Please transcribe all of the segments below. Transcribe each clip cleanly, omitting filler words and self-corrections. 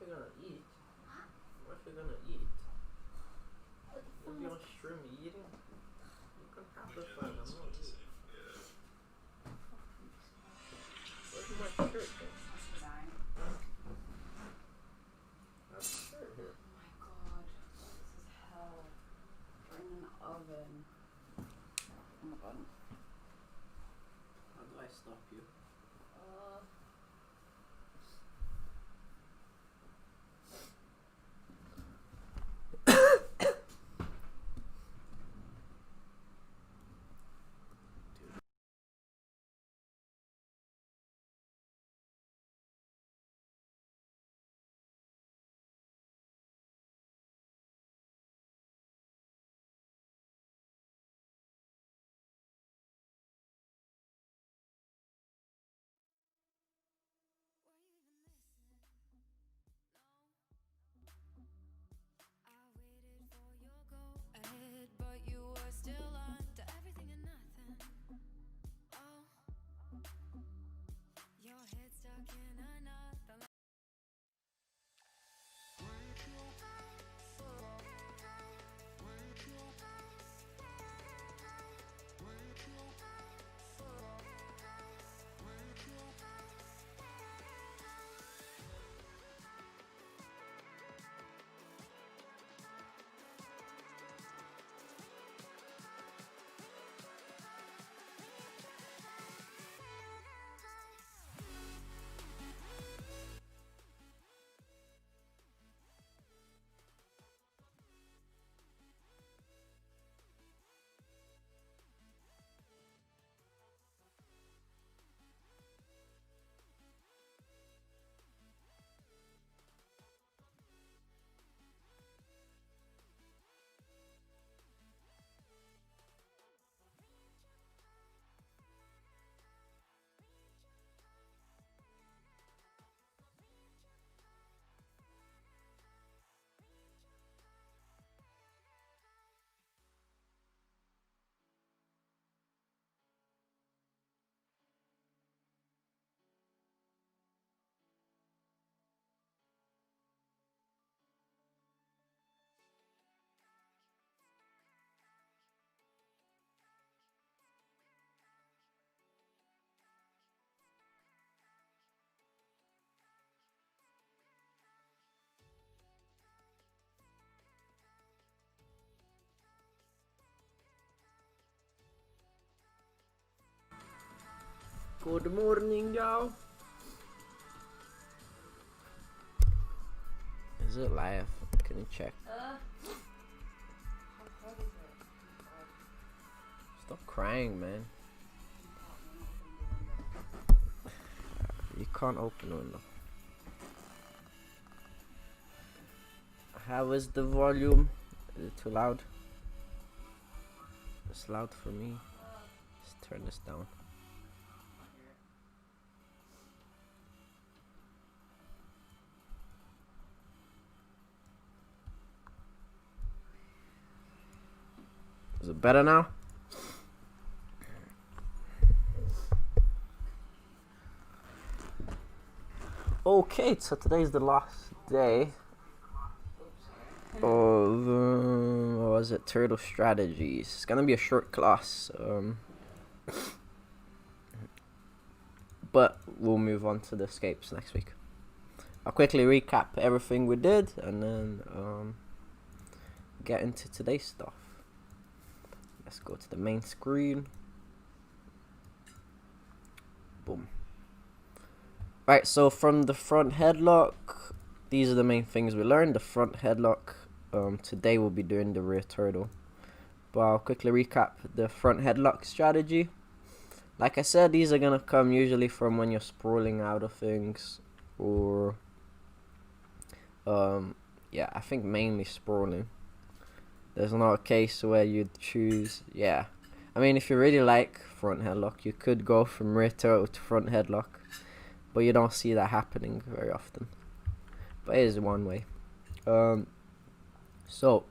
you gonna eat? What you gonna eat? If you don't stream eating, you can have the fun. I'm not eating. Where's my shirt then? I have a shirt here. Oh my god, this is hell. We're in an oven. Oh my god. How do I stop you? But you were still on to everything and nothing. Oh, your head stuck in another. Good morning, y'all. Is it live? Can you check? How hard is it? Stop crying, man. You can't open the window. How is the volume? Is it too loud? It's loud for me. Let's turn this down. Is it better now? Okay, so today's the last day of what was it? Turtle strategies. It's gonna be a short class, but we'll move on to the escapes next week. I'll quickly recap everything we did and then get into today's stuff. Let's go to the main screen. Boom. Right, so from the front headlock, these are the main things we learned. The front headlock. Today we'll be doing the rear turtle. But I'll quickly recap the front headlock strategy. Like I said, these are gonna come usually from when you're sprawling out of things, or yeah, I think mainly sprawling. There's not a case where you'd choose, yeah. I mean, if you really like front headlock, you could go from rear turtle to front headlock, but you don't see that happening very often. But it is one way. So,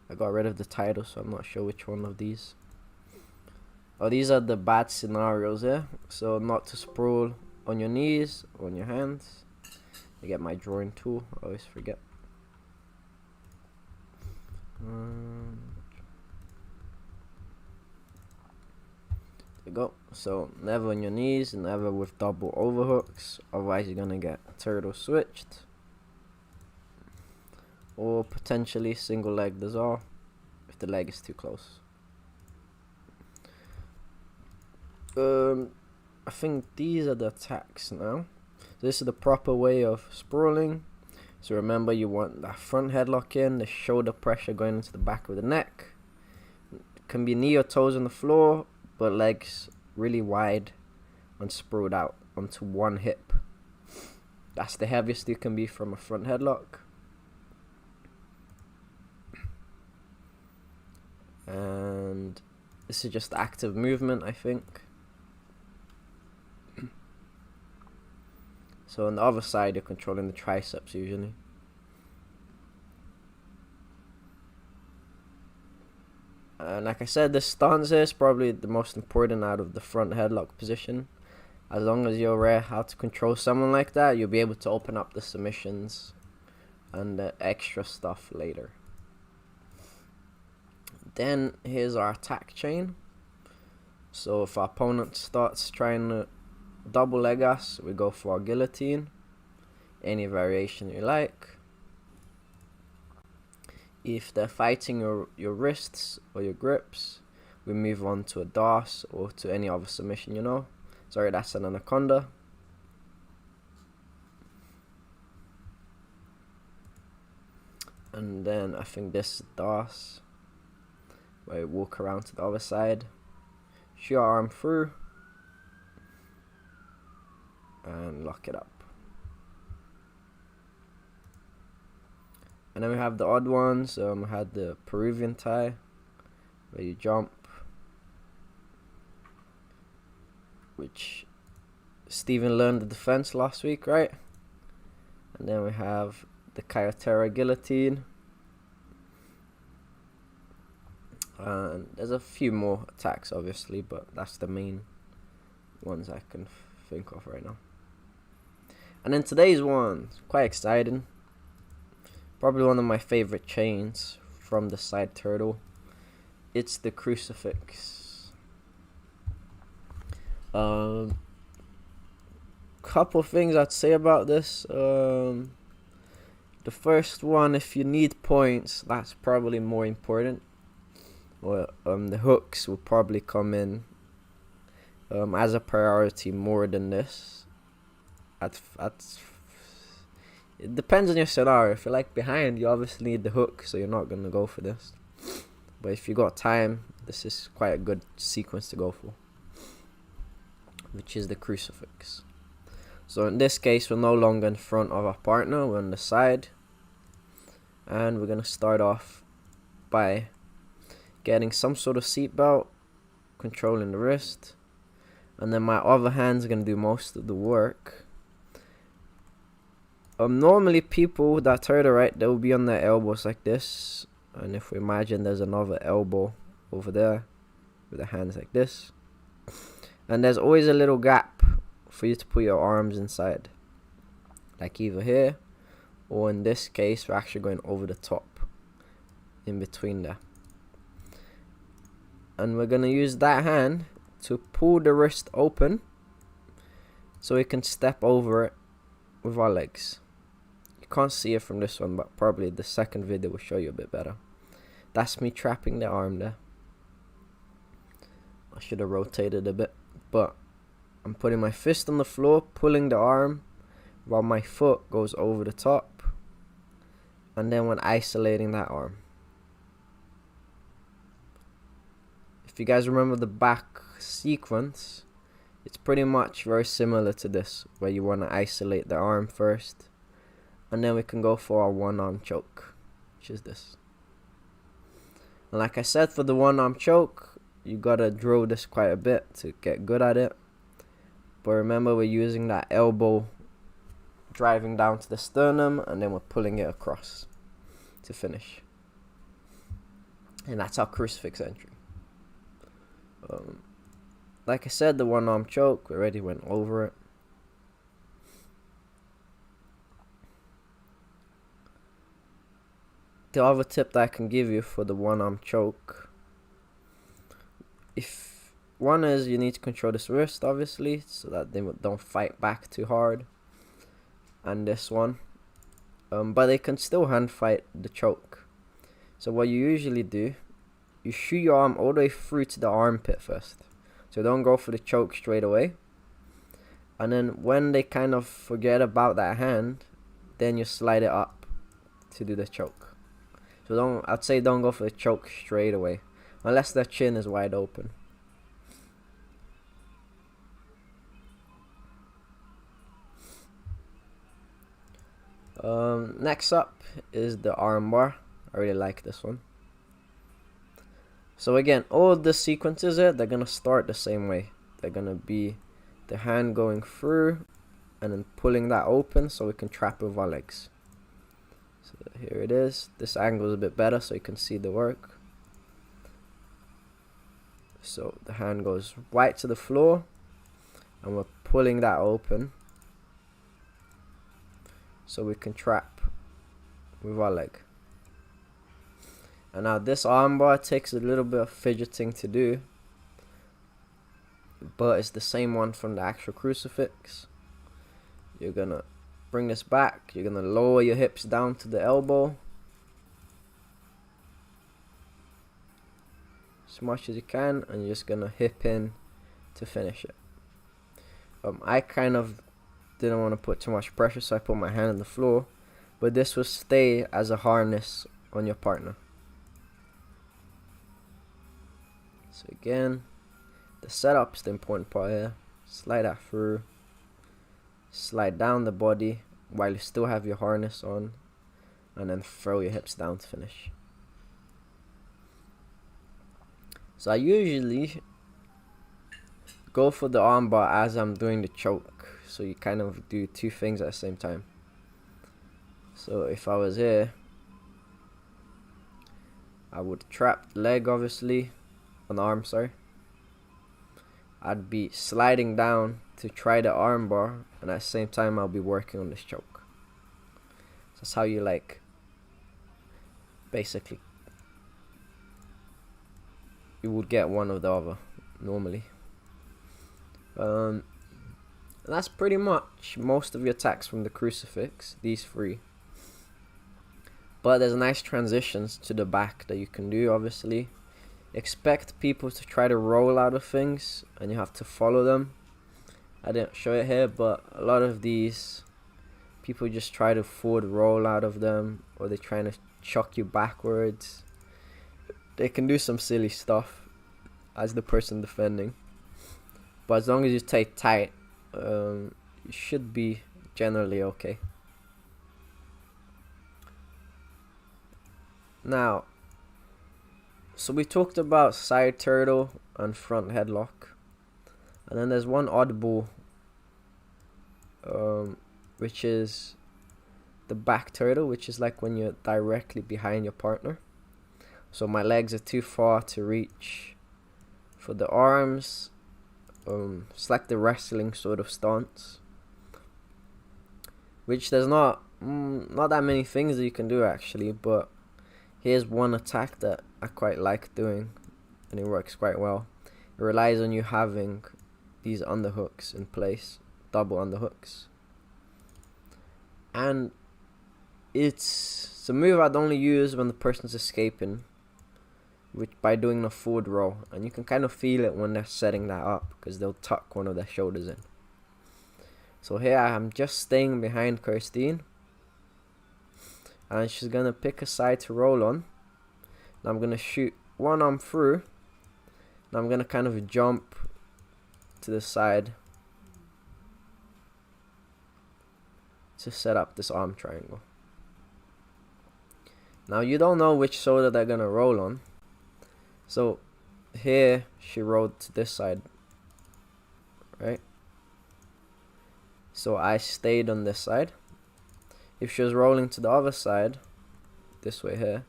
I got rid of the title, so I'm not sure which one of these. Oh, these are the bad scenarios, yeah? So, not to sprawl on your knees, on your hands. I get my drawing tool. I always forget. There you go. So never on your knees, never with double overhooks, otherwise you're gonna get turtle switched, or potentially single legged as well if the leg is too close. I think these are the attacks now. This is the proper way of sprawling. So remember, you want that front headlock in, the shoulder pressure going into the back of the neck. It can be knee or toes on the floor, but legs really wide and sprawled out onto one hip. That's the heaviest you can be from a front headlock. And this is just active movement, I think. So on the other side, you're controlling the triceps usually. And like I said, this stance is probably the most important out of the front headlock position. As long as you're aware how to control someone like that, you'll be able to open up the submissions and the extra stuff later. Then here's our attack chain. So if our opponent starts trying to double leg us, we go for our guillotine, any variation you like. If they're fighting your wrists or your grips, we move on to a DOS or to any other submission, you know. Sorry, that's an anaconda. And then I think this is DOS, where you walk around to the other side, shoot your arm through, and lock it up. And then we have the odd ones. I had the Peruvian tie, where you jump, which Steven learned the defense last week, right? And then we have the Kyotera guillotine. And there's a few more attacks, obviously, but that's the main ones I can think of right now. And then today's one, quite exciting. Probably one of my favorite chains from the side turtle. It's the crucifix. Couple things I'd say about this. The first one, if you need points, that's probably more important. Or the hooks will probably come in as a priority more than this. It depends on your scenario. If you're like behind, you obviously need the hook, so you're not gonna go for this. But if you got time, this is quite a good sequence to go for, which is the crucifix. So in this case, we're no longer in front of our partner, we're on the side. And we're gonna start off by getting some sort of seatbelt, controlling the wrist. And then my other hand's gonna do most of the work. Normally people that turtle, right, they'll be on their elbows like this. And if we imagine there's another elbow over there with the hands like this. And there's always a little gap for you to put your arms inside. Like either here, or in this case, we're actually going over the top, in between there. And we're going to use that hand to pull the wrist open so we can step over it with our legs. You can't see it from this one, but probably the second video will show you a bit better. That's me trapping the arm there. I should have rotated a bit, but I'm putting my fist on the floor, pulling the arm while my foot goes over the top, and then when isolating that arm. If you guys remember the back sequence, it's pretty much very similar to this, where you want to isolate the arm first, and then we can go for our one-arm choke, which is this. And like I said, for the one-arm choke, you gotta drill this quite a bit to get good at it. But remember, we're using that elbow driving down to the sternum, and then we're pulling it across to finish. And that's our crucifix entry. Like I said, the one-arm choke, we already went over it. the other tip that I can give you for the one arm choke, if one is you need to control this wrist obviously so that they don't fight back too hard, and this one, but they can still hand fight the choke. So what you usually do, you shoot your arm all the way through to the armpit first, so don't go for the choke straight away, and then when they kind of forget about that hand, then you slide it up to do the choke. So I'd say don't go for the choke straight away unless their chin is wide open. Next up is the arm bar. I really like this one. So again, all the sequences here, they're gonna start the same way. They're gonna be the hand going through and then pulling that open so we can trap with our legs. So here it is. This angle is a bit better so you can see the work. So the hand goes right to the floor and we're pulling that open so we can trap with our leg. And now this armbar takes a little bit of fidgeting to do, but it's the same one from the actual crucifix. You're gonna bring this back, you're gonna lower your hips down to the elbow as much as you can, and you're just gonna hip in to finish it. I kind of didn't want to put too much pressure, so I put my hand on the floor, but this will stay as a harness on your partner. So again, the setup is the important part here. Slide that through, slide down the body while you still have your harness on, and then throw your hips down to finish. So I usually go for the armbar as I'm doing the choke, so you kind of do two things at the same time. So if I was here, I would trap the leg obviously, on the arm, sorry. I'd be sliding down to try the arm bar, and at the same time I'll be working on this choke. So that's how you basically you would get one or the other normally. And that's pretty much most of your attacks from the crucifix, these three. But there's nice transitions to the back that you can do obviously. Expect people to try to roll out of things and you have to follow them. I didn't show it here, but a lot of these people just try to forward roll out of them, or they're trying to chuck you backwards. They can do some silly stuff as the person defending, but as long as you stay tight, you should be generally okay. Now, so we talked about side turtle and front headlock, and then there's one oddball, which is the back turtle, which is like when you're directly behind your partner. So my legs are too far to reach for the arms. It's like the wrestling sort of stance, which there's not that many things that you can do actually, but here's one attack that I quite like doing, and it works quite well. It relies on you having these underhooks in place, double underhooks. And it's a move I'd only use when the person's escaping, which by doing a forward roll. And you can kind of feel it when they're setting that up, because they'll tuck one of their shoulders in. So here I'm just staying behind Kirstine, and she's gonna pick a side to roll on. And I'm gonna shoot one arm through, and I'm gonna kind of jump to the side to set up this arm triangle. Now you don't know which shoulder they're gonna roll on, so here she rolled to this side, right? So I stayed on this side. If she was rolling to the other side, this way here,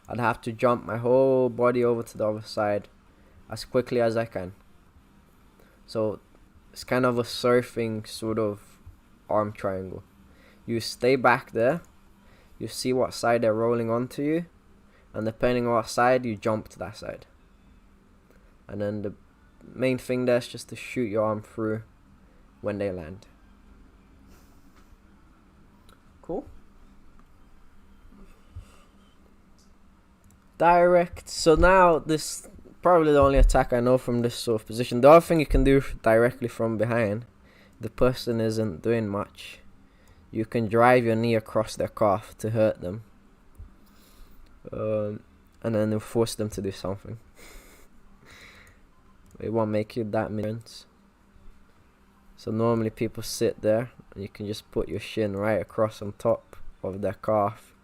I'd have to jump my whole body over to the other side as quickly as I can. So it's kind of a surfing sort of arm triangle. You stay back there, you see what side they're rolling onto you, and depending on what side, you jump to that side. And then the main thing there is just to shoot your arm through when they land. Cool. Direct. So now this probably the only attack I know from this sort of position. The other thing you can do directly from behind, the person isn't doing much. You can drive your knee across their calf to hurt them. And then you force them to do something. It won't make you that many difference. So normally people sit there and you can just put your shin right across on top of their calf.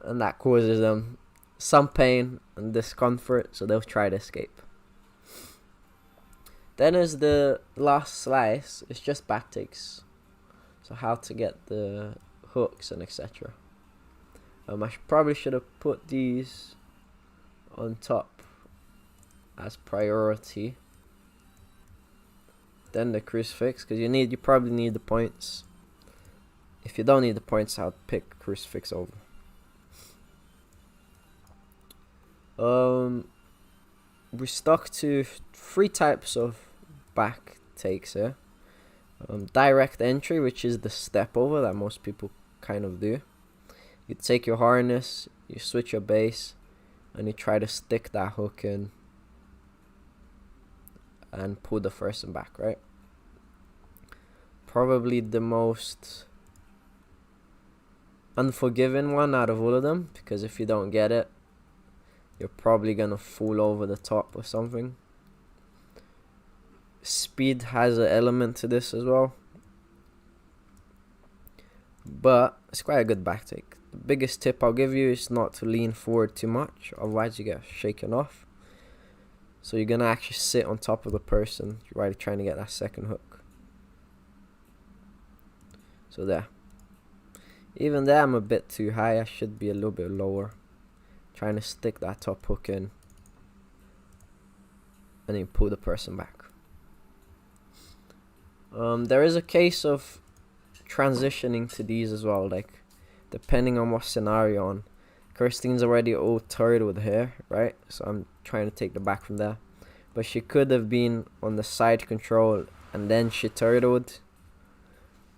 And that causes them some pain and discomfort, so they'll try to escape. Then as the last slice, it's just back takes. So how to get the hooks and etc. Probably should have put these on top as priority. Then the crucifix, because you probably need the points. If you don't need the points, I'll pick crucifix over. We stuck to 3 types of back takes here. Direct entry, which is the step over that most people kind of do. You take your harness, you switch your base, and you try to stick that hook in and pull the person back, right? Probably the most unforgiving one out of all of them, because if you don't get it, you're probably gonna fall over the top or something. Speed has an element to this as well, but it's quite a good back take. The biggest tip I'll give you is not to lean forward too much, otherwise you get shaken off. So you're gonna actually sit on top of the person while trying to get that second hook. So there. Even there I'm a bit too high, I should be a little bit lower. Trying to stick that top hook in and then pull the person back. There is a case of transitioning to these as well, like depending on what scenario on. Kirsten's already all turtled with hair, right? So I'm trying to take the back from there. But she could have been on the side control and then she turtled,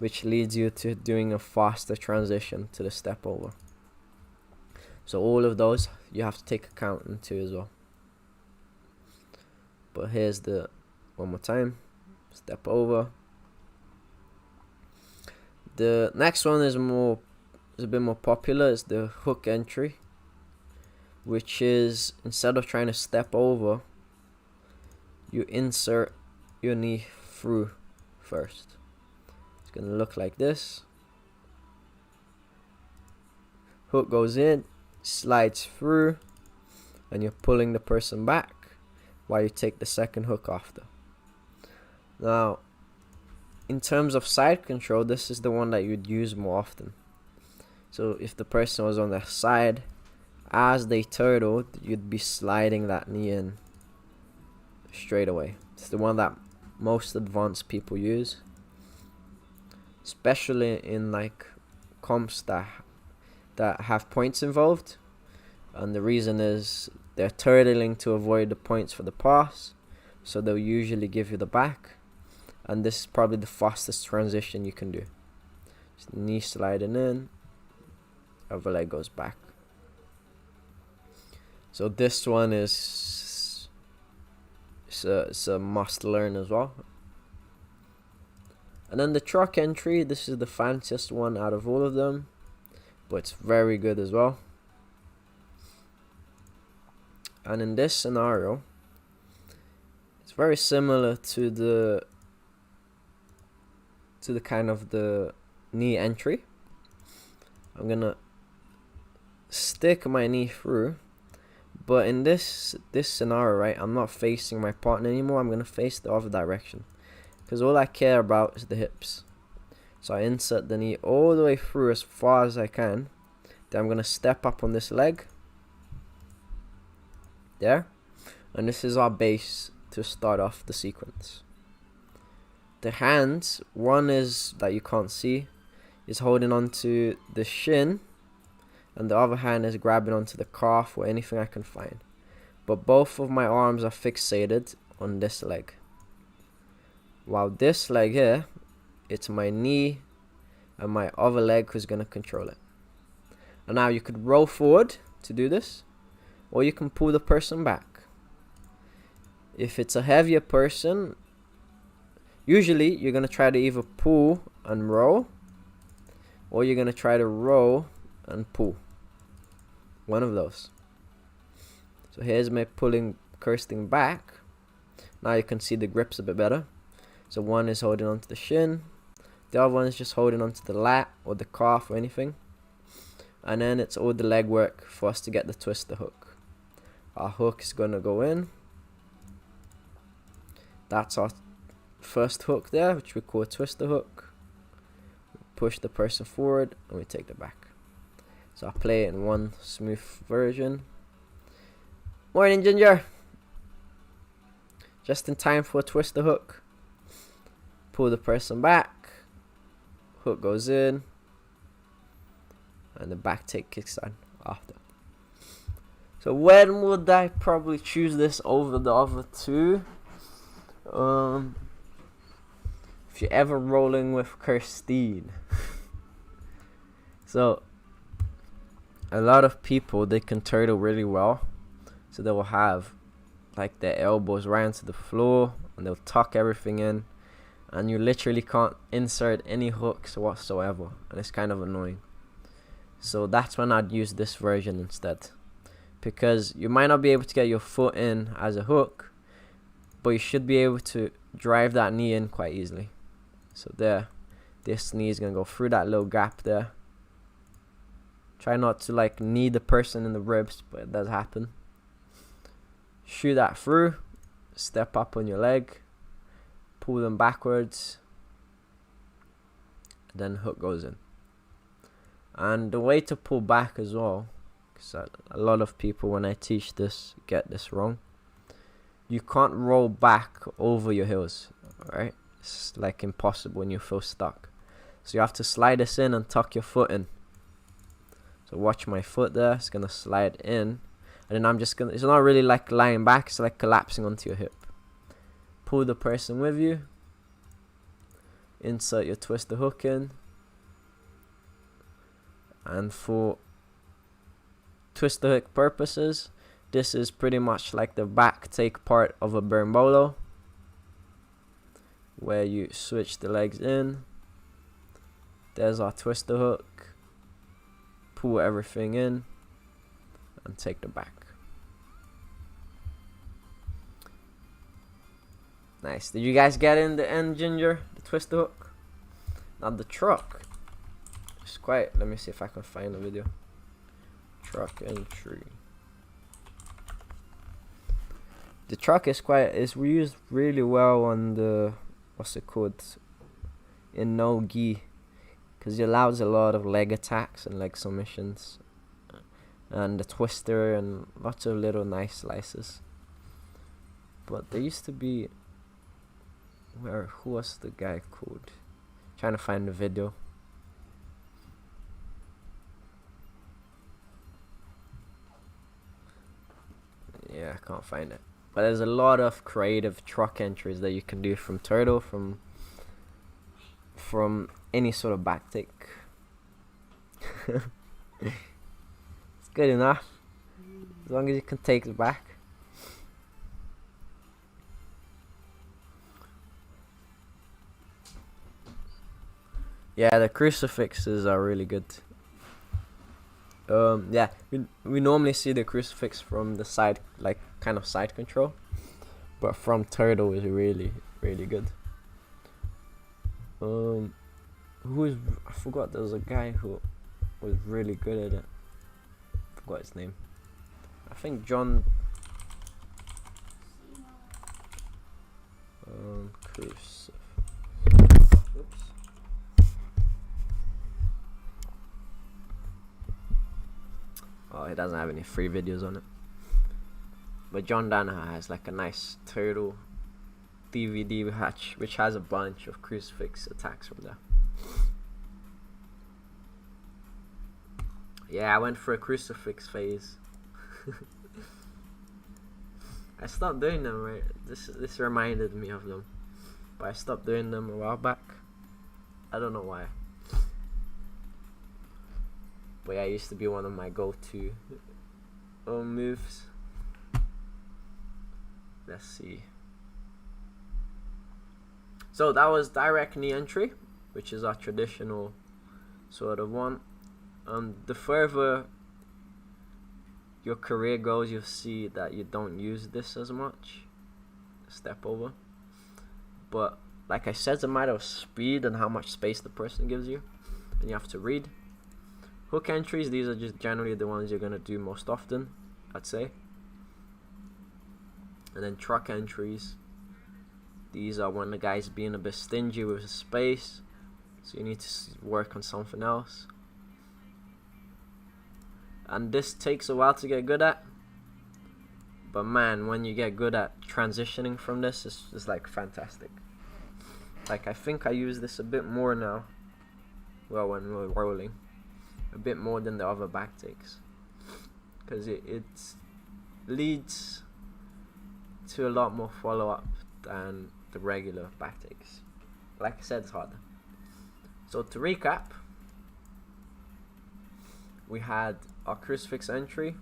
which leads you to doing a faster transition to the step over. So all of those you have to take account into as well. But here's the one more time. Step over. The next one is a bit more popular. It's the hook entry, which is instead of trying to step over, you insert your knee through first. It's gonna look like this. Hook goes in, slides through, and you're pulling the person back while you take the second hook after. Now, in terms of side control, this is the one that you'd use more often. So if the person was on their side, as they turtled, you'd be sliding that knee in straight away. It's the one that most advanced people use, especially in like comps that have points involved. And the reason is they're turtling to avoid the points for the pass, so they'll usually give you the back. And this is probably the fastest transition you can do. Just knee sliding in, other leg goes back. So this one is it's a must learn as well. And then the truck entry, this is the fanciest one out of all of them, but it's very good as well. And in this scenario, it's very similar to the kind of the knee entry. I'm gonna stick my knee through, but in this scenario, right, I'm not facing my partner anymore. I'm gonna face the other direction, because all I care about is the hips. So I insert the knee all the way through as far as I can. Then I'm gonna step up on this leg there, and this is our base to start off the sequence. The hands, one is that you can't see. is holding onto the shin, and the other hand is grabbing onto the calf or anything I can find. But both of my arms are fixated on this leg. While this leg here, it's my knee and my other leg who's going to control it. And now you could roll forward to do this, or you can pull the person back. If it's a heavier person, usually you're going to try to either pull and roll, or you're going to try to roll and pull. One of those. So here's me pulling Kirsting back. Now you can see the grips a bit better. So one is holding onto the shin, the other one is just holding onto the lat or the calf or anything. And then it's all the leg work for us to get the twister hook. Our hook is going to go in. That's our first hook there, which we call a twister hook. Push the person forward and we take the back. So I'll play it in one smooth version. Morning, Ginger. Just in time for a twister hook. Pull the person back. Hook goes in. And the back take kicks on after. So when would I probably choose this over the other two? If you're ever rolling with Kirstine. So a lot of people, they can turtle really well. So they will have like their elbows right into the floor and they'll tuck everything in, and you literally can't insert any hooks whatsoever, and it's kind of annoying. So that's when I'd use this version instead, because you might not be able to get your foot in as a hook, but you should be able to drive that knee in quite easily. So there, this knee is gonna go through that little gap there. Try not to like knee the person in the ribs, but it does happen. Shoot that through, step up on your leg, pull them backwards, then hook goes in. And the way to pull back as well, because a lot of people when I teach this get this wrong. You can't roll back over your heels, right? It's like impossible when you feel stuck. So you have to slide this in and tuck your foot in. So watch my foot there, it's gonna slide in. And then I'm just gonna, it's not really like lying back, it's like collapsing onto your hip. Pull the person with you. Insert your twister hook in. And for twister hook purposes, this is pretty much like the back take part of a berimbolo, where you switch the legs in. There's our twister hook. Pull everything in and take the back. Nice. Did you guys get in the end, Ginger? The twister hook? Now the truck. It's quite, let me see if I can find a video. Truck entry. The truck is used really well on the, what's it called? In no gi. Because it allows a lot of leg attacks and leg submissions. And the twister and lots of little nice slices. But there used to be, who was the guy called? Trying to find the video. Yeah, I can't find it. But there's a lot of creative truck entries that you can do from turtle, from any sort of back take. It's good enough, as long as you can take it back. Yeah, the crucifixes are really good. Yeah, we normally see the crucifix from the side, like kind of side control, but from turtle is really good. I forgot, there was a guy who was really good at it. Forgot his name. I think John. Crucifix. Oops. Oh, he doesn't have any free videos on it. But John Danaher has like a nice turtle DVD which has a bunch of crucifix attacks from there. Yeah, I went for a crucifix phase. I stopped doing them, right? This reminded me of them. But I stopped doing them a while back. I don't know why. But yeah, it used to be one of my go-to moves. Let's see. So that was direct knee entry, which is our traditional sort of one. The further your career goes, you'll see that you don't use this as much. Step over. But like I said, it's a matter of speed and how much space the person gives you, and you have to read. Hook entries, these are just generally the ones you're going to do most often, I'd say. And then truck entries, these are when the guy's being a bit stingy with his space, so you need to work on something else. And this takes a while to get good at, but man, when you get good at transitioning from this, it's like fantastic. Like, I think I use this a bit more now, well, when we're rolling, a bit more than the other back takes, because it leads to a lot more follow-up than the regular back takes. Like I said, it's harder. So to recap, we had our crucifix entry,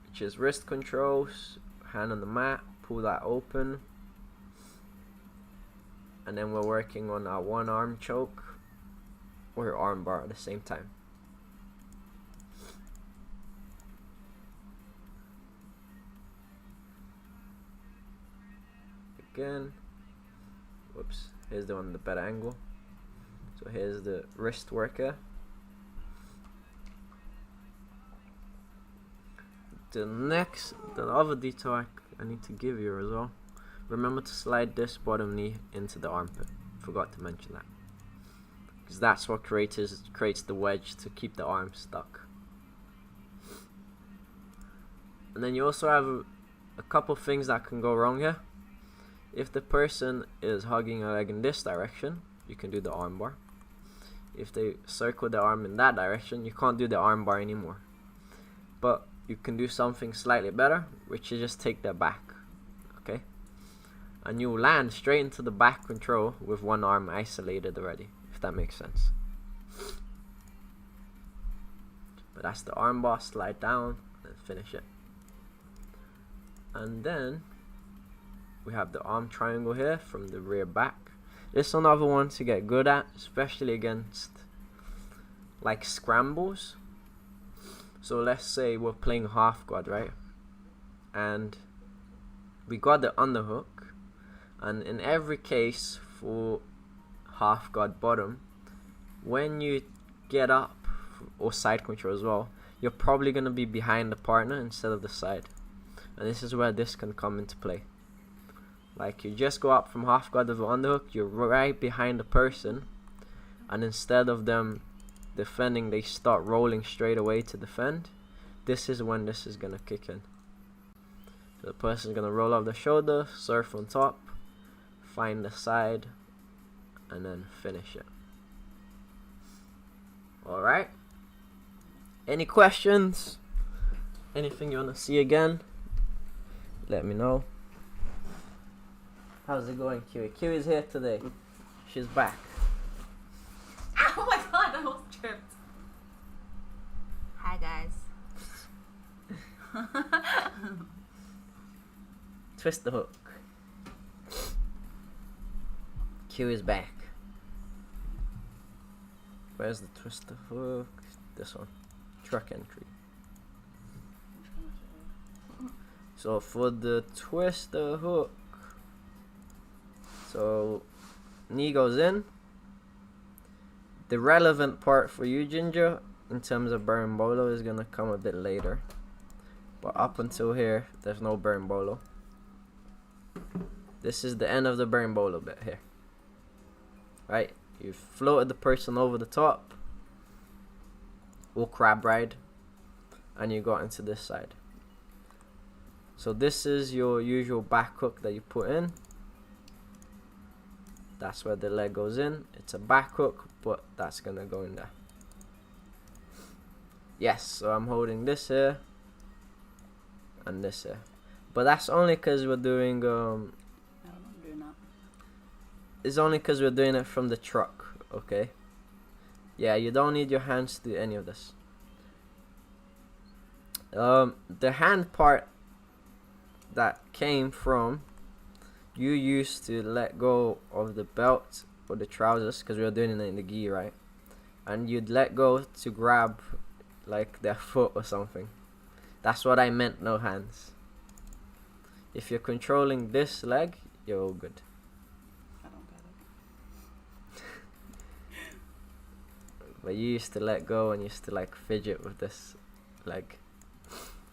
which is wrist controls, hand on the mat, pull that open, and then we're working on our one arm choke or arm bar at the same time. Again, whoops, here's the one with the better angle. So here's the wrist worker. The other detail I need to give you as well, remember to slide this bottom knee into the armpit. Forgot to mention that, because that's what creates the wedge to keep the arm stuck. And then you also have a couple things that can go wrong here. If the person is hugging a leg in this direction, you can do the arm bar. If they circle the arm in that direction, you can't do the arm bar anymore. But you can do something slightly better, which is just take their back, okay? And you land straight into the back control with one arm isolated already, if that makes sense. But that's the arm bar, slide down and finish it. And then we have the arm triangle here from the rear back. This is another one to get good at, especially against like scrambles. So let's say we're playing half guard, right? And we got the underhook, and in every case for half guard bottom, when you get up, or side control as well, you're probably going to be behind the partner instead of the side. And this is where this can come into play. Like, you just go up from half guard with the underhook, you're right behind the person, and instead of them defending, they start rolling straight away to defend. This is when this is gonna kick in. So the person's gonna roll off the shoulder, surf on top, find the side, and then finish it. Alright, any questions? Anything you wanna see again? Let me know. How's it going, Kiwi? Kiwi's here today. She's back. Oh my god, I almost tripped. Hi guys. Twist the hook. Kiwi's back. Where's the twist the hook? This one. Truck entry. So for the twist the hook, so knee goes in. The relevant part for you, Ginger, in terms of berimbolo is gonna come a bit later. But up until here, there's no berimbolo. This is the end of the berimbolo bit here. Right? You floated the person over the top, or crab ride, and you got into this side. So this is your usual back hook that you put in. That's where the leg goes in. It's a back hook, but that's gonna go in there. Yes, so I'm holding this here and this here. But that's only because we're doing No, I'm not doing that. it's only because we're doing it from the truck, okay? Yeah, you don't need your hands to do any of this. The hand part that came from, you used to let go of the belt or the trousers, because we were doing it in the gi, right? And you'd let go to grab like their foot or something. That's what I meant, no hands. If you're controlling this leg, you're all good. I don't get it. But you used to let go and used to like fidget with this leg.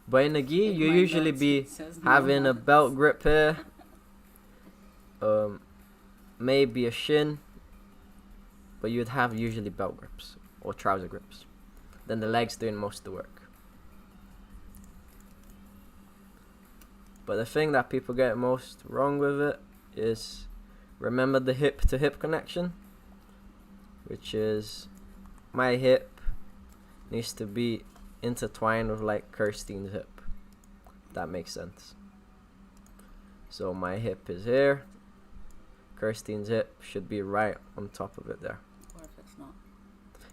But in the gi, In you my usually notes, be it says no having a hands. belt grip here, maybe a shin, but you'd have usually belt grips or trouser grips. Then the legs doing most of the work. But the thing that people get most wrong with it is, remember the hip to hip connection, which is my hip needs to be intertwined with like Kirstein's hip. That makes sense. So my hip is here. Kirstein's hip should be right on top of it there. Or if it's not.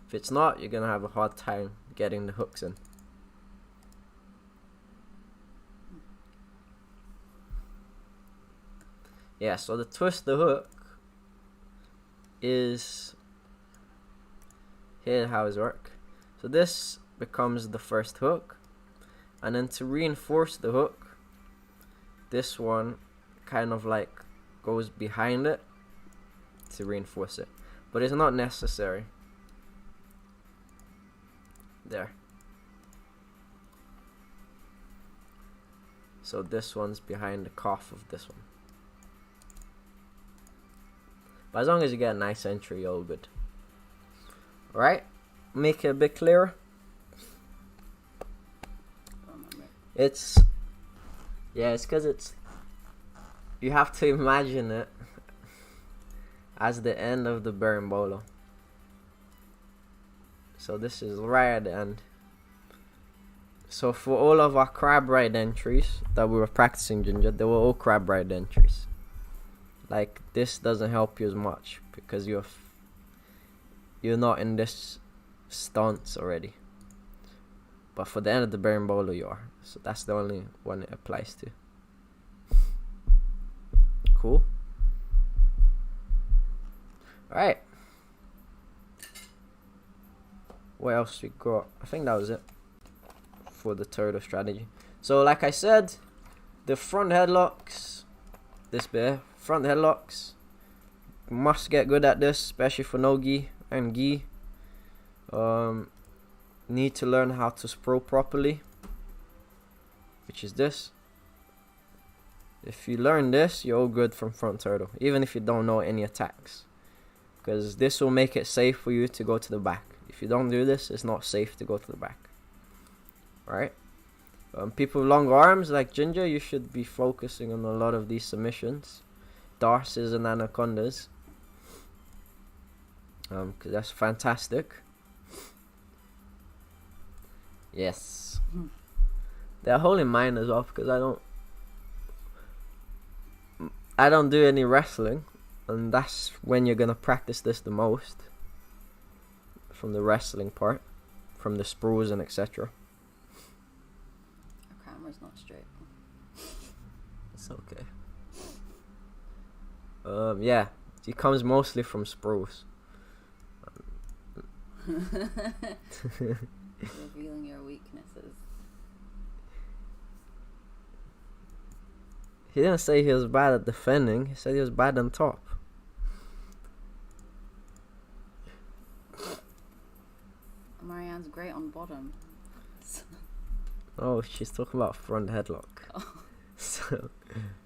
If it's not, you're gonna have a hard time getting the hooks in. Yeah, so the twist the hook is here how it works. So this becomes the first hook, and then to reinforce the hook, this one kind of like goes behind it to reinforce it, but it's not necessary. There. So this one's behind the cuff of this one. But as long as you get a nice entry, you're all good. Alright? Make it a bit clearer. I don't remember. It's because it's, you have to imagine it as the end of the berimbolo. So this is right at the end. So for all of our crab ride entries that we were practicing, Ginger, they were all crab ride entries. Like, this doesn't help you as much because you're not in this stance already. But for the end of the berimbolo, you are. So that's the only one it applies to. Cool. Alright. What else we got? I think that was it for the turtle strategy. So like I said, the front headlocks, this bit, front headlocks, must get good at this, especially for no gi and gi. Need to learn how to sprawl properly, which is this. If you learn this, you're all good from front turtle, even if you don't know any attacks, because this will make it safe for you to go to the back. If you don't do this, it's not safe to go to the back. Right? People with long arms like Ginger, you should be focusing on a lot of these submissions, Darces and Anacondas, because that's fantastic. Yes. They're holding mine as well because I don't do any wrestling, and that's when you're gonna practice this the most. From the wrestling part, from the sprues and etc. Our camera's not straight. It's okay. Yeah, it comes mostly from sprues. Revealing your weaknesses. He didn't say he was bad at defending. He said he was bad on top. Marianne's great on bottom. Oh, she's talking about front headlock. Oh.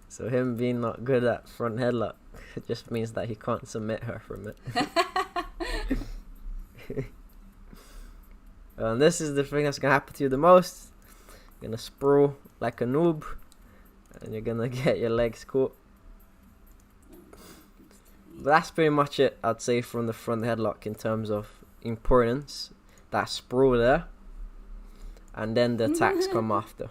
So him being not good at front headlock just means that he can't submit her from it. This is the thing that's gonna happen to you the most. You're gonna sprawl like a noob, and you're gonna get your legs caught. But that's pretty much it, I'd say, from the front headlock in terms of importance. That sprawl there. and then the attacks come after.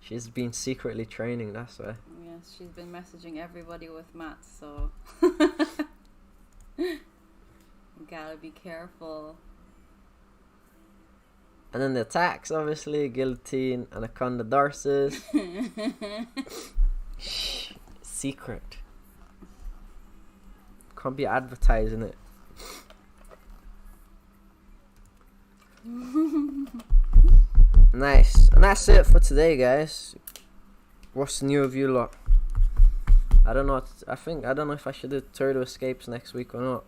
She's been secretly training, that's why. Yes, she's been messaging everybody with maths, so you gotta be careful. And then the attacks, obviously, guillotine, anaconda dorsas. Shh, secret. Can't be advertising it. Nice. And that's it for today, guys. What's new with you lot? I don't know. I don't know if I should do turtle escapes next week or not.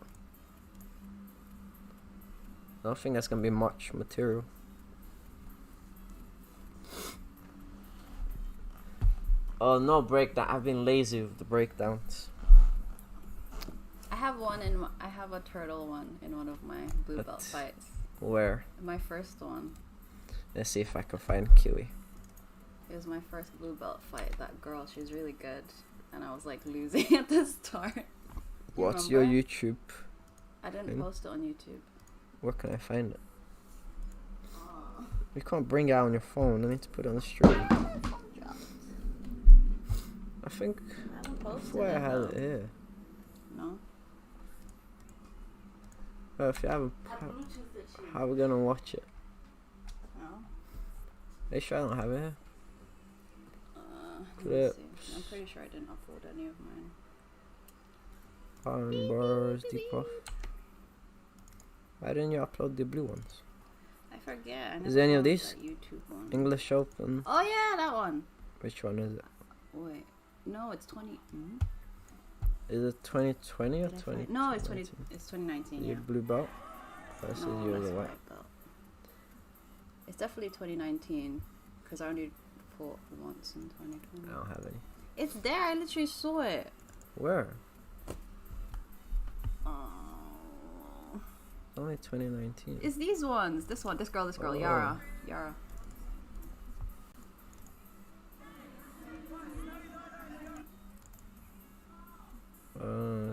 I don't think that's gonna be much material. Oh, no breakdown. I've been lazy with the breakdowns. I have a turtle one in one of my blue belt fights. Where? My first one. Let's see if I can find Kiwi. It was my first blue belt fight. That girl, she was really good, and I was like losing at the start. What's your YouTube? I didn't post it on YouTube. Where can I find it? You can't bring it out on your phone. I need to put it on the stream. I think before I had it here. No. Well, if you haven't, how are we gonna watch it? No. Are you sure I don't have it here? Let me see. I'm pretty sure I didn't upload any of mine. On bars, deep off. Why didn't you upload the blue ones? I forget. Is there any of these? That YouTube one. English Open. Oh yeah, that one. Which one is it? Wait, no, it's 20. Is it 2020 or 20? No, it's 20. It's 2019. Your Yeah. blue belt. Versus No, yours that's or what? white belt. It's definitely 2019 because I only fought once in 2020. I don't have any. It's there. I literally saw it. Where? Oh. Only 2019. It's these ones. This one. This girl. Oh. Yara.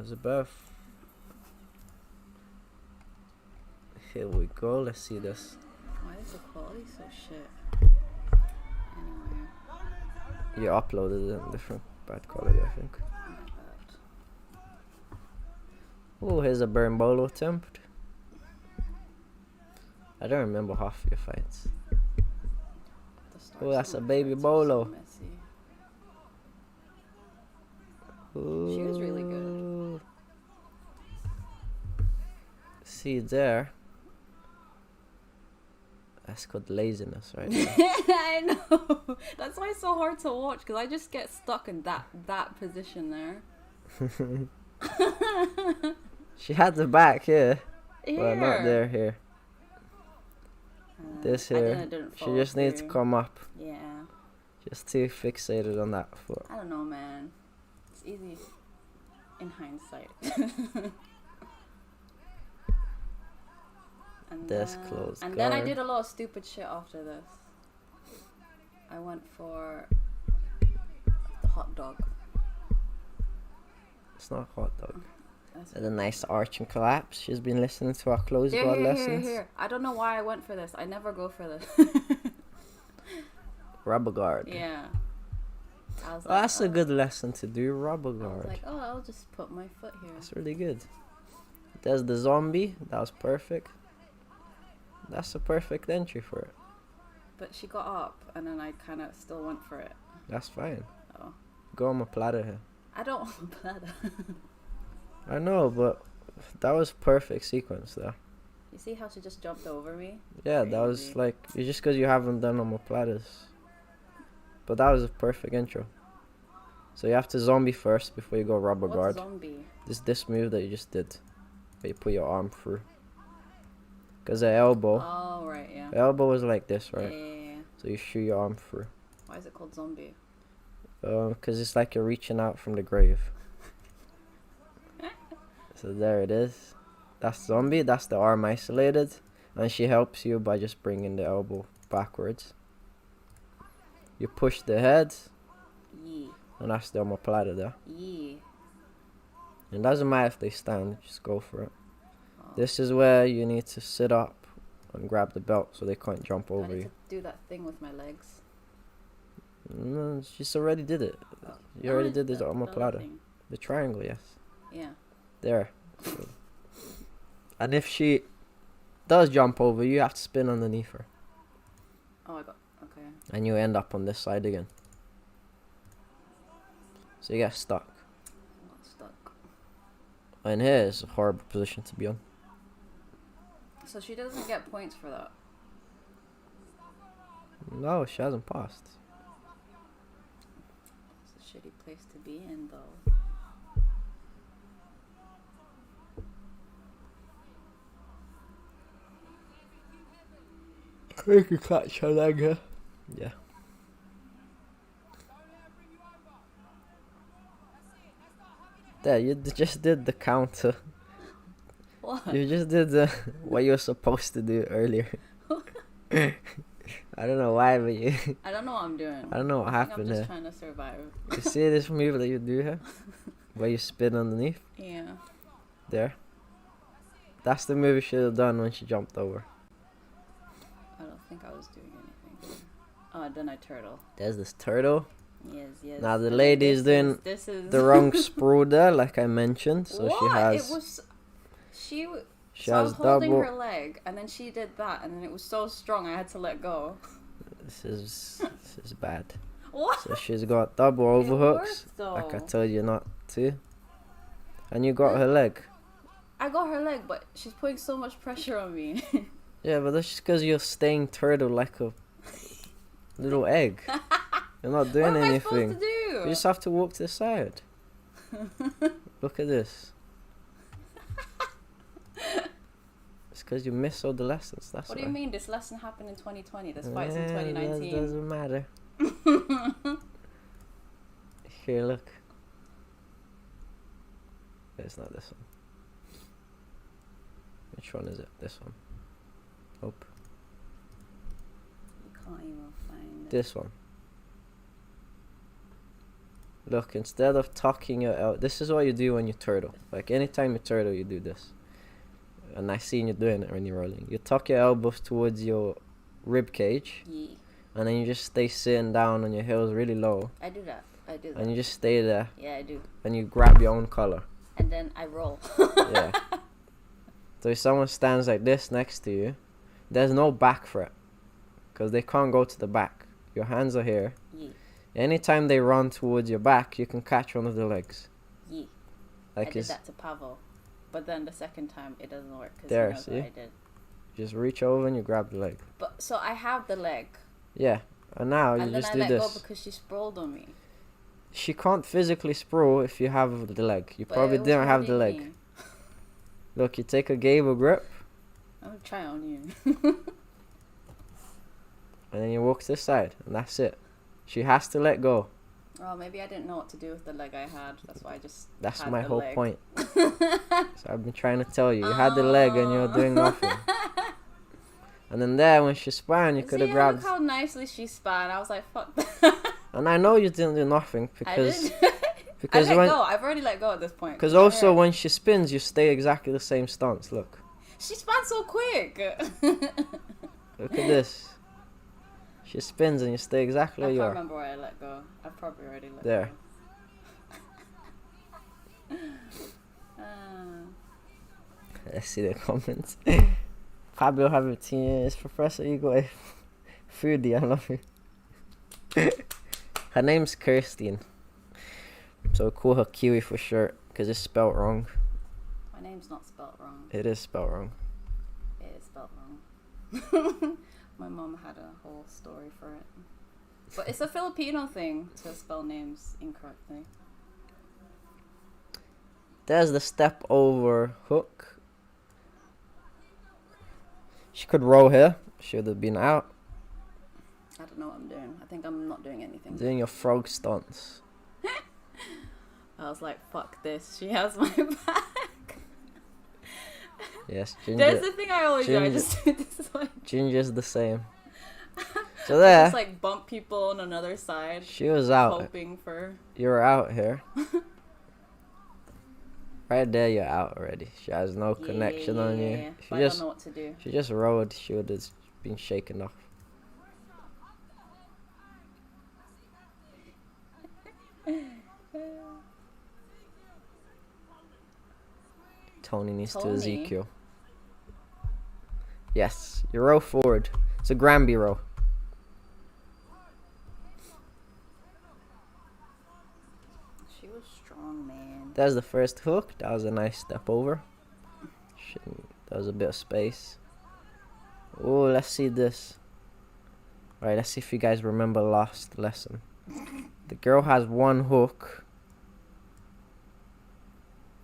Zabeth. Here we go. Let's see this. Why is the quality so shit? Anyway. You uploaded it in different bad quality, I think. My bad. Oh, here's a Berimbolo attempt. I don't remember half your fights. Oh, that's a baby bolo. She was really good. See there. That's called laziness, right there. I know. That's why it's so hard to watch because I just get stuck in that position there. She had the back here. Here. Well, not there, here. This here. She just needs to come up. Yeah. Just too fixated on that foot. I don't know, man. It's easy in hindsight. And This close. And then I did a lot of stupid shit after this. I went for the hot dog. It's not a hot dog. That's And a nice arch and collapse. She's been listening to our close guard lessons. Here. I don't know why I went for this. I never go for this. Rubber guard. Yeah. I was Oh, that's a good lesson to do, rubber I was guard. like, oh, I'll just put my foot here. That's really good. There's the zombie. That was perfect. That's a perfect entry for it. But she got up, and then I kind of still went for it. That's fine. Oh. Go on my platter here. I don't want a bladder. I know, but that was perfect sequence there. You see how she just jumped over me? Yeah, that was Crazy. like, it's just because you haven't done omoplatas. But that was a perfect intro. So you have to zombie first before you go rubber What's guard. zombie? This move that you just did. Where you put your arm through. Because the elbow. Oh, right, yeah. The elbow is like this, right? Yeah. So you shoot your arm through. Why is it called zombie? Because it's like you're reaching out from the grave. So there it is. That's zombie. That's the arm isolated. And she helps you by just bringing the elbow backwards. You push the head. Yeah. And that's the omoplata there. Yeah. It doesn't matter if they stand, just go for it. Oh. This is where you need to sit up and grab the belt so they can't jump Do I over need you. to do that thing with my legs? No, she just already did it. Oh. You already did this the omoplata. thing. The triangle, yes. Yeah. There. And if she does jump over you, you have to spin underneath her. Oh, I got. Okay. And you end up on this side again. So you get stuck. I'm not stuck. And here is a horrible position to be on. So she doesn't get points for that. No, she hasn't passed. It's a shitty place to be in, though. You can catch her leg here. Yeah. There, you just did the counter. What? You just did what you were supposed to do earlier. I don't know why, but you. I don't know what I'm doing. I don't know what I think happened I'm just here. trying to survive. You see this move that you do here? Where you spin underneath? Yeah. There. That's the move you should have done when she jumped over. I don't think I was doing anything. Oh, then I turtle. There's this turtle. Yes, yes. Now the And lady is doing this is the wrong sprawl there, like I mentioned. So what? she has. It was. She. She So I was has holding double. her leg, and then she did that, and then it was so strong I had to let go. This is bad. What? So she's got double It overhooks, worked, though. like I told you not to. And you got her leg. I got her leg, but she's putting so much pressure on me. Yeah, but that's just because you're staying turtle like a little egg. You're not doing what am I anything. supposed to do? You just have to walk to the side. Look at this. It's because you miss all the lessons. That's What do why. you mean? This lesson happened in 2020. This fight's in Yeah, 2019. That doesn't matter. Here, look. It's not this one. Which one is it? This one. Nope. You can't even find it. This one. Look, instead of tucking it out, this is what you do when you turtle. Like anytime you turtle, you do this. And I seen you doing it when you're rolling. You tuck your elbows towards your rib cage, Yeah, and then you just stay sitting down on your heels really low, I do that. I do that. and you just stay there, Yeah, I do. and you grab your own collar. And then I roll. Yeah. So if someone stands like this next to you, there's no back for it, because they can't go to the back. Your hands are here. Yeah, Anytime they run towards your back, you can catch one of the legs. yeah. Like I did it's that to Pavel. But then the second time it doesn't work because There, he knows see? what I did. just reach over and you grab the leg. But so I have the leg, Yeah. And now you and then just I do let go this. because she sprawled on me. She can't physically sprawl if you have the leg. You But probably it was didn't have the hurting leg. me. Look, you take a gable grip I'll try on you. and then you walk to the side, and that's it. She has to let go. Oh, maybe I didn't know what to do with the leg I had. That's why I just. That's had my the whole leg. point. So I've been trying to tell you. You had the leg and you're doing nothing. And then there, when she span, you could have See, grabbed. look how nicely she span. I was like, fuck that. And I know you didn't do nothing I because didn't. I because let when go. I've already let go at this point. because Right also here. when she spins, you stay exactly the same stance. Look, She span so quick. look at this. She spins and you stay exactly I where can't you are. remember where I let go. I probably already let There. go. Ah. Let's see the comments. Pablo Havertine is Professor Igor. Foodie, I love you. Her name's Kirstine. So call her Kiwi for short, because it's spelled wrong. My name's not spelt wrong. It is spelled wrong. It is spelt wrong. My mom had a whole story for it. But it's a Filipino thing to spell names incorrectly. There's the step over hook. She could roll here. Should have been out. I don't know what I'm doing. I think I'm not doing anything. Doing your frog stance. I was like, fuck this. She has my back. Yes, There's Ginger. the thing I always do. I Ginger. just do this like. Ginger's the same. So I there, just like bump people on another side, she was out. hoping for. You were out here. Right there, you're out already. She has no connection on you. Yeah. She But I don't just, know what to do. she just rolled. She would have been shaken off. Tony needs to Tony? Ezekiel. Yes, you roll forward. It's a Granby roll. She was strong, man. There's the first hook. That was a nice step over. That was a bit of space. Oh, let's see this. Alright, let's see if you guys remember last lesson. The girl has one hook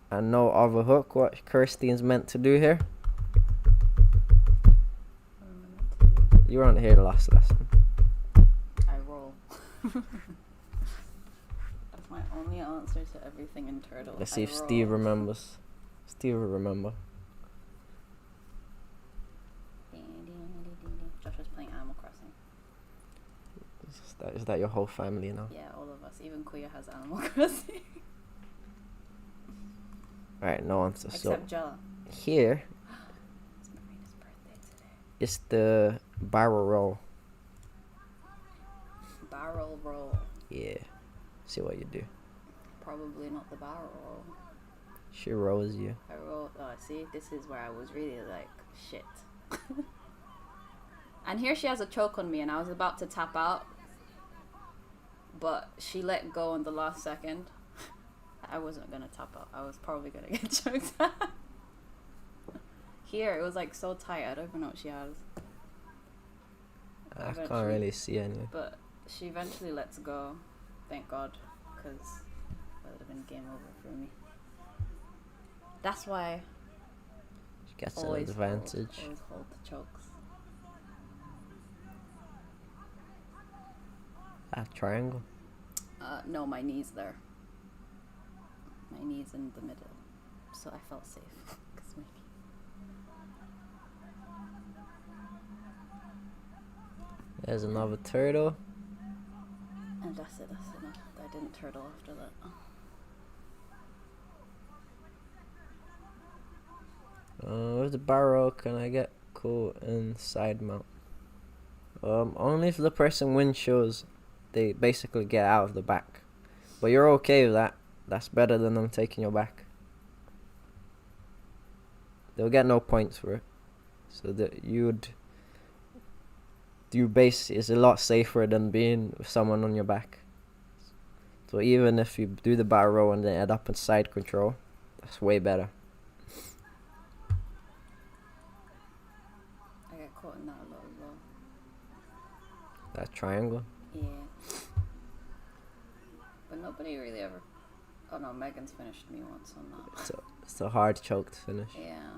and no other hook. What Kirsten's meant to do here? You weren't here last lesson. I roll. That's my only answer to everything in Turtle. Let's see I if roll. Steve remembers. Steve will remember. Josh was playing Animal Crossing. Is that your whole family now? Yeah, all of us. Even Kuya has Animal Crossing. Alright, no answer. Except Jella. So here It's Marina's birthday today. is the barrel roll. Barrel roll. Yeah. See what you do. Probably not the barrel roll. She rolls you. I rolled. Oh, see, this is where I was really like, shit. And here she has a choke on me, and I was about to tap out, but she let go in the last second. I wasn't gonna tap out. I was probably gonna get choked out. Here, it was like so tight. I don't even know what she has. I can't Eventually. really see any. But she eventually lets go. Thank God, because that would have been game over for me. That's why She gets an always advantage. always hold the chokes. Triangle. No, my knee's there. My knee's in the middle, so I felt safe. 'Cause my knee. There's another turtle. And that's it. That's enough. I didn't turtle after that. With the barrel, can I get cool and side mount? Only if the person wins shows, they basically get out of the back. But you're okay with that. That's better than them taking your back. They'll get no points for it. So that it's a lot safer than being with someone on your back. So even if you do the barrel roll and then end up in side control, that's way better. I get caught in that a lot as well. That triangle. Yeah. But nobody really ever. Oh no, Megan's finished me once on that. It's a hard choke to finish. Yeah.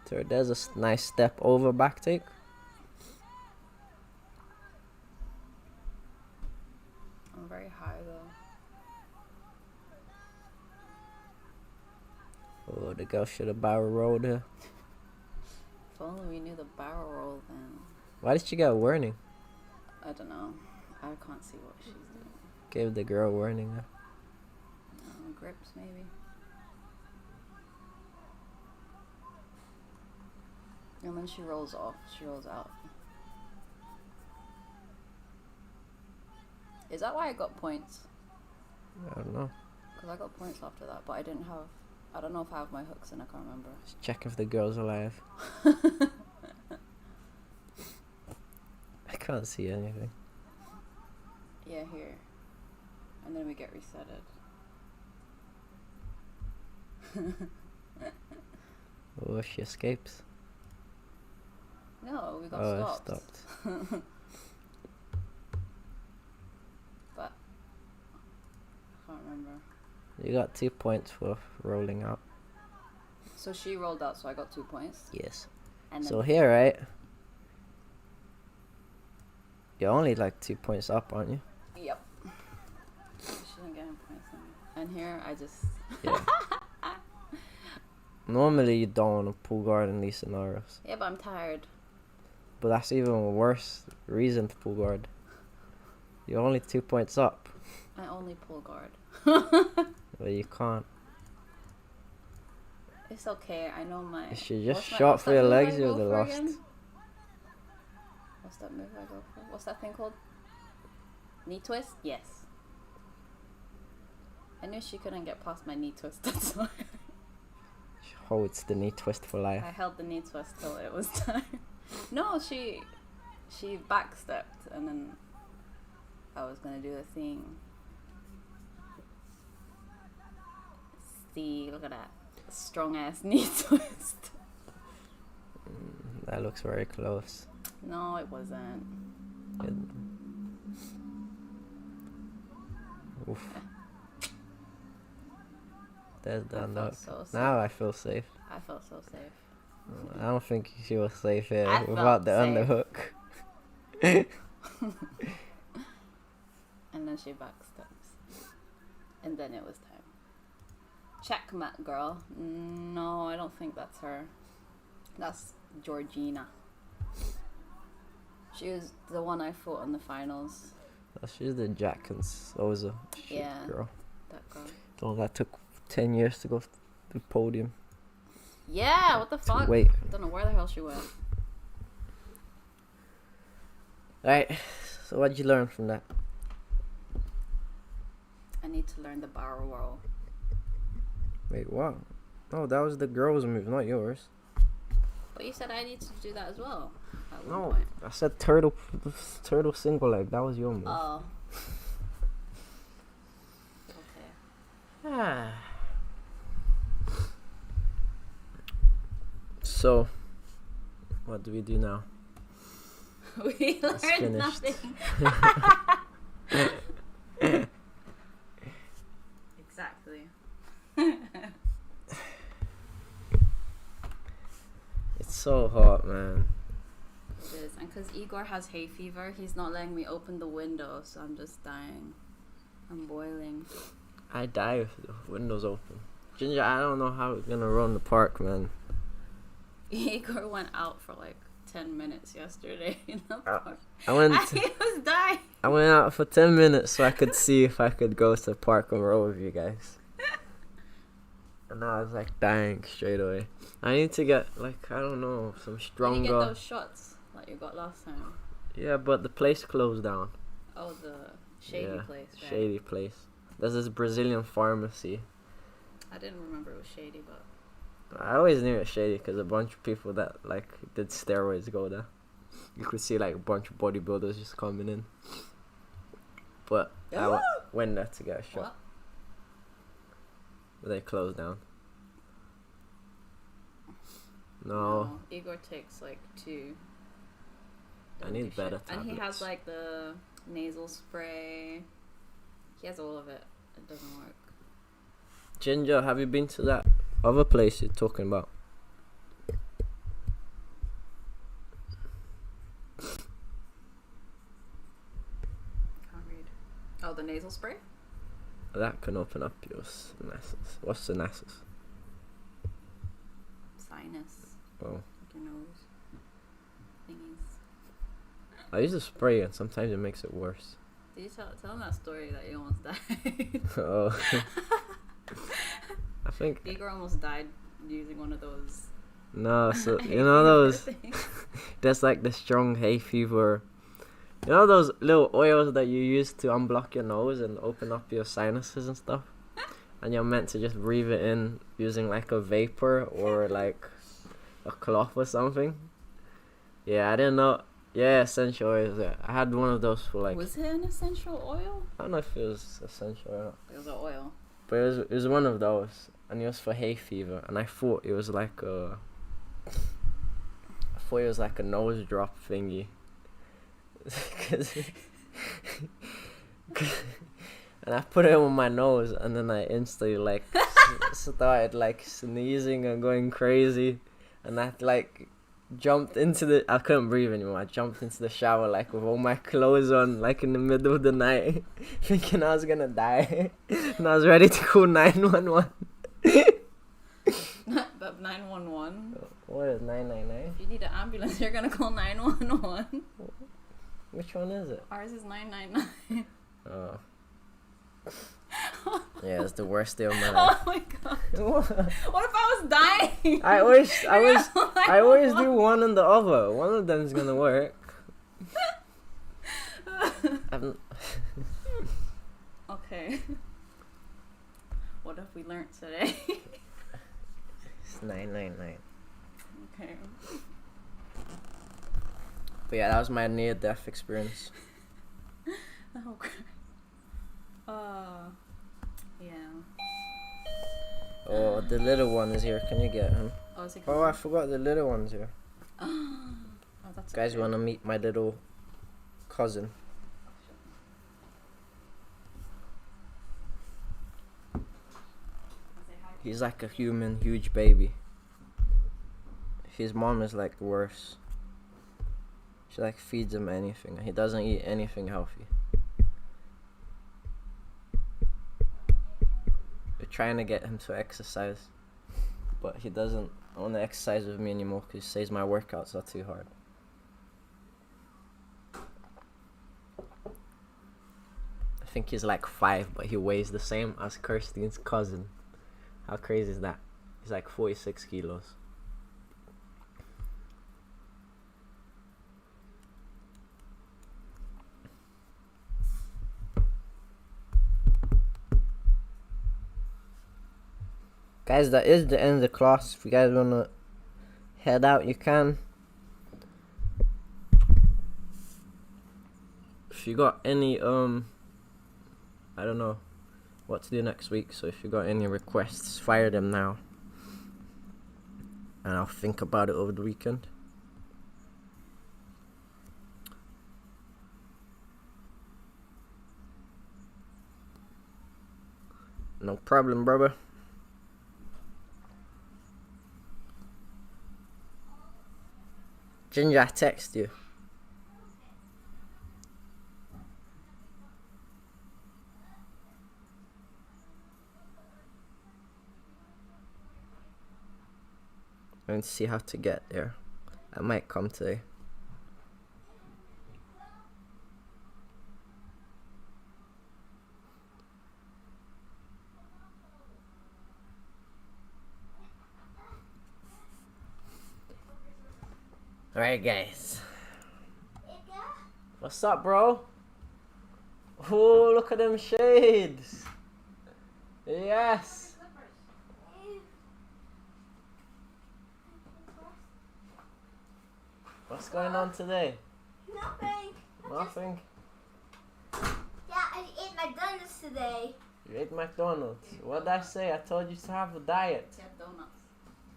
There's a nice step over back take. I'm very high though. Oh, the girl should have barrel rolled her. If only we knew the barrel roll then. Why did she get a warning? I don't know. I can't see what she's doing. Gave the girl a warning. Huh? Grips maybe. And then she rolls off. She rolls out. Is that why I got points? I don't know. Because I got points after that, but I didn't have. I don't know if I have my hooks in. I can't remember. Just check if the girl's alive. I can't see anything. Yeah, here. And then we get resetted. Oh, she escapes. No, we got Oh, it stopped. stopped. But I can't remember. You got 2 points for rolling out. So she rolled out, so I got 2 points. Yes. And then So here, right? You're only like 2 points up, aren't you? Yep. She didn't get any points on me. And here I just. Yeah. Normally you don't want to pull guard in these scenarios. Yeah, but I'm tired. But that's even a worse reason to pull guard. You're only 2 points up. I only pull guard. Well, you can't. It's okay. I know my. If you just what's my- shot what's for that your move I legs, you're go the for lost. again? What's that move I go for? What's that thing called? Knee twist? Yes. I knew she couldn't get past my knee twist. That's why Oh, it's the knee twist for life. I held the knee twist till it was time. No, she backstepped and then I was gonna do the thing. See, look at that strong ass knee twist. That looks very close. No, it wasn't. Oof. There's the I felt underhook. so safe. Now I feel safe. I felt so safe. I don't think she was safe here I without felt the safe. underhook. And then she backsteps. And then it was time. Checkmate, girl. No, I don't think that's her. That's Georgina. She was the one I fought in the finals. She's the Jack and Souza shit Yeah. girl. That girl. Oh, that took 10 years to go to the podium. Yeah, what the fuck? Wait. Don't know where the hell she went. Alright, so what'd you learn from that? I need to learn the barrel roll. Wait, what? Oh, that was the girl's move, not yours. But you said I need to do that as well. At one No, point. I said turtle single leg. That was your move. Oh. Okay. Ah. So, what do we do now? We That's learned finished. nothing. Exactly. It's so hot, man. It is. And because Igor has hay fever, he's not letting me open the window, so I'm just dying. I'm boiling. I die with the windows open. Ginger, I don't know how we're gonna run the park, man. Igor went out for like 10 minutes yesterday in the park. I went And he was dying. I went out for 10 minutes so I could see if I could go to the park and roll with you guys. And now I was like dying straight away. I need to get like, I don't know, some Did you stronger. get those shots like you got last time? Yeah, but the place closed down. Oh, the shady Yeah, place, right? Shady place. There's this Brazilian pharmacy. I didn't remember it was shady, but I always knew it was shady because a bunch of people that like did steroids go there. You could see like a bunch of bodybuilders just coming in. But I went there to get a shot. what? But they closed down. No. Igor takes like 2. I Don't need do better shit. And he has tablets. like the nasal spray. He has all of it. It doesn't work. Ginger, have you been to that other place you're talking about? Can't read. Oh, the nasal spray? That can open up your sinuses. What's sinuses? Sinus. Oh. Like your nose. Thingies. I use a spray and sometimes it makes it worse. Did you tell him that story that you almost died? Oh. I think Igor almost died using one of those. no. So hay you know those. fever things. There's like the strong hay fever. You know those little oils that you use to unblock your nose and open up your sinuses and stuff? And you're meant to just breathe it in using like a vapor or like a cloth or something. Yeah, I didn't know. Yeah, essential oils. Yeah. I had one of those for like, Was it an essential oil? I don't know if it was essential or not. It was an oil. But it was one of those. And it was for hay fever. And I thought it was like a nose drop thingy. 'Cause and I put it on my nose, and then I instantly like started like sneezing and going crazy, and I like jumped into I couldn't breathe anymore. I jumped into the shower like with all my clothes on, like in the middle of the night, thinking I was gonna die, and I was ready to call 911. But 911. What is 999? If you need an ambulance, you're gonna call 911. Which one is it? Ours is 999. Oh. Yeah, it's the worst day of my life. Oh my god. What if I was dying? I always Like, do one and the other. One of them's gonna work. Okay. What have we learned today? It's 999. Okay. But yeah, that was my near-death experience. Okay. Yeah. Oh, the little one is here. Can you get him? Oh, is it Oh, I forgot the little one's here. Oh, that's Guys, okay. want to meet my little cousin? He's like a human, huge baby. His mom is like worse. She like feeds him anything. He doesn't eat anything healthy. We're trying to get him to exercise, but he doesn't want to exercise with me anymore because he says my workouts are too hard. I think he's like 5, but he weighs the same as Kirsten's cousin. How crazy is that? He's like 46 kilos. Guys, that is the end of the class. If you guys want to head out, you can. If you got any, I don't know what to do next week, so if you got any requests, fire them now. And I'll think about it over the weekend. No problem, brother. Ginger, I text you. I'm going to see how to get there. I might come today. Alright, guys. What's up, bro? Oh, look at them shades. Yes. What's going on today? Nothing. Nothing. Yeah, I ate McDonald's today. You ate McDonald's. What did I say? I told you to have a diet. Yeah, donuts.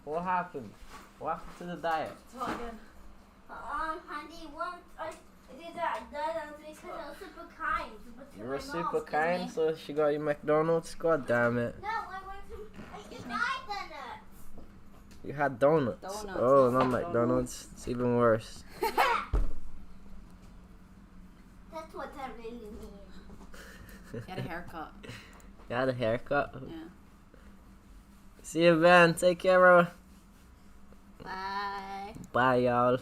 What happened? What happened to the diet? Talk again. Honey, once I did that because I was super kind. But to You were my super mom, kind, excuse so she got you McDonald's? God damn it. me. No, I went to. I did my donuts. You had donuts. Donuts, Oh, not not McDonald's. It's even worse. Yeah. That's what I really need. You had a haircut. You had a haircut? Yeah. See you, Ben. Take care, bro. Bye. Bye, y'all.